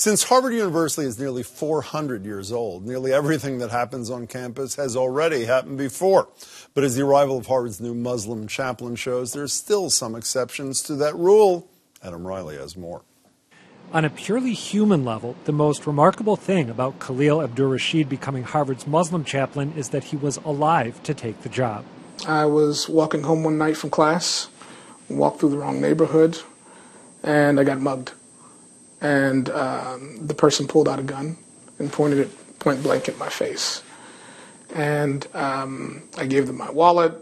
Since Harvard University is nearly 400 years old, nearly everything that happens on campus has already happened before. But as the arrival of Harvard's new Muslim chaplain shows, there's still some exceptions to that rule. Adam Riley has more. On a purely human level, the most remarkable thing about Khalil Abdur-Rashid becoming Harvard's Muslim chaplain is that he was alive to take the job. I was walking home one night from class, walked through the wrong neighborhood, and I got mugged. And the person pulled out a gun and pointed it point blank at my face. And I gave them my wallet.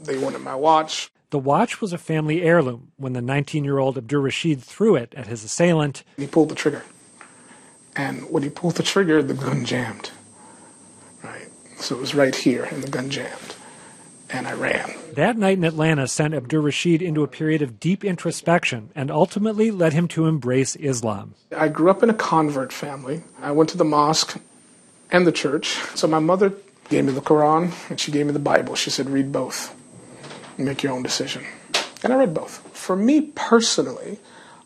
They wanted my watch. The watch was a family heirloom when the 19-year-old Abdur-Rashid threw it at his assailant. He pulled the trigger. And when he pulled the trigger, the gun jammed. Right? So it was right here, and the gun jammed. And I ran. That night in Atlanta sent Abdur-Rashid into a period of deep introspection and ultimately led him to embrace Islam. I grew up in a convert family. I went to the mosque and the church. So my mother gave me the Quran, and she gave me the Bible. She said, read both. Make your own decision. And I read both. For me personally,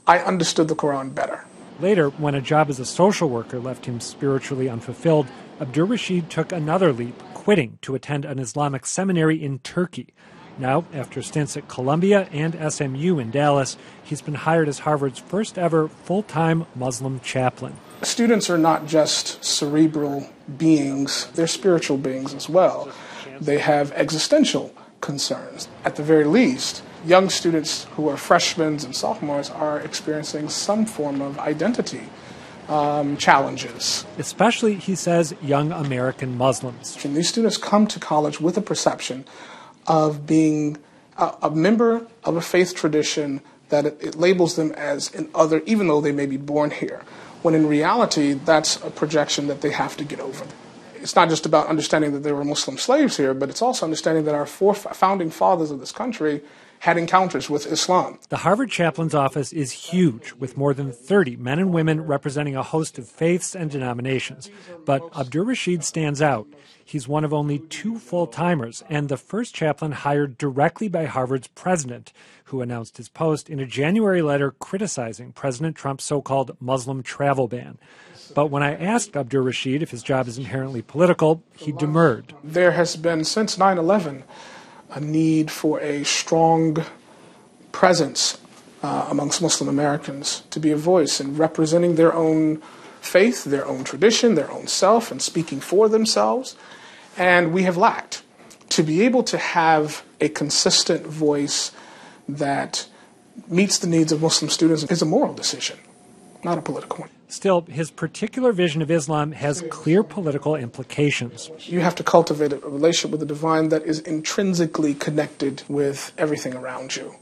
I understood the Quran better. Later, when a job as a social worker left him spiritually unfulfilled, Abdur-Rashid took another leap, quitting to attend an Islamic seminary in Turkey. Now, after stints at Columbia and SMU in Dallas, he's been hired as Harvard's first ever full-time Muslim chaplain. Students are not just cerebral beings, they're spiritual beings as well. They have existential concerns. At the very least, young students who are freshmen and sophomores are experiencing some form of identity challenges. Especially, he says, young American Muslims. And these students come to college with a perception of being a member of a faith tradition that it labels them as an other, even though they may be born here, when in reality, that's a projection that they have to get over. It's not just about understanding that there were Muslim slaves here, but it's also understanding that our four founding fathers of this country had encounters with Islam. The Harvard chaplain's office is huge, with more than 30 men and women representing a host of faiths and denominations. But Abdur-Rashid stands out. He's one of only 2 full-timers and the first chaplain hired directly by Harvard's president, who announced his post in a January letter criticizing President Trump's so-called Muslim travel ban. But when I asked Abdur-Rashid if his job is inherently political, he demurred. There has been, since 9/11, a need for a strong presence amongst Muslim Americans to be a voice in representing their own faith, their own tradition, their own self, and speaking for themselves. And we have lacked. To be able to have a consistent voice that meets the needs of Muslim students is a moral decision, not a political one. Still, his particular vision of Islam has clear political implications. You have to cultivate a relationship with the divine that is intrinsically connected with everything around you.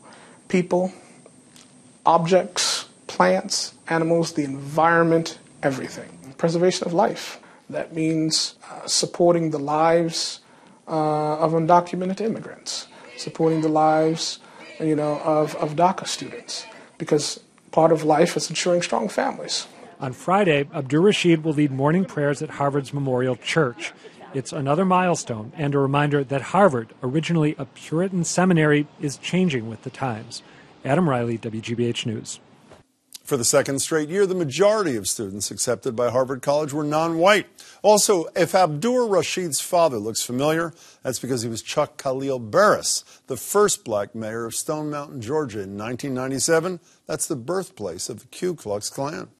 People, objects, plants, animals, the environment, everything. Preservation of life. That means supporting the lives of undocumented immigrants, supporting the lives, of DACA students, because part of life is ensuring strong families. On Friday, Abdur-Rashid will lead morning prayers at Harvard's Memorial Church. It's another milestone and a reminder that Harvard, originally a Puritan seminary, is changing with the times. Adam Riley, WGBH News. For the second straight year, the majority of students accepted by Harvard College were non-white. Also, if Abdur-Rashid's father looks familiar, that's because he was Chuck Khalil Barris, the first black mayor of Stone Mountain, Georgia in 1997. That's the birthplace of the Ku Klux Klan.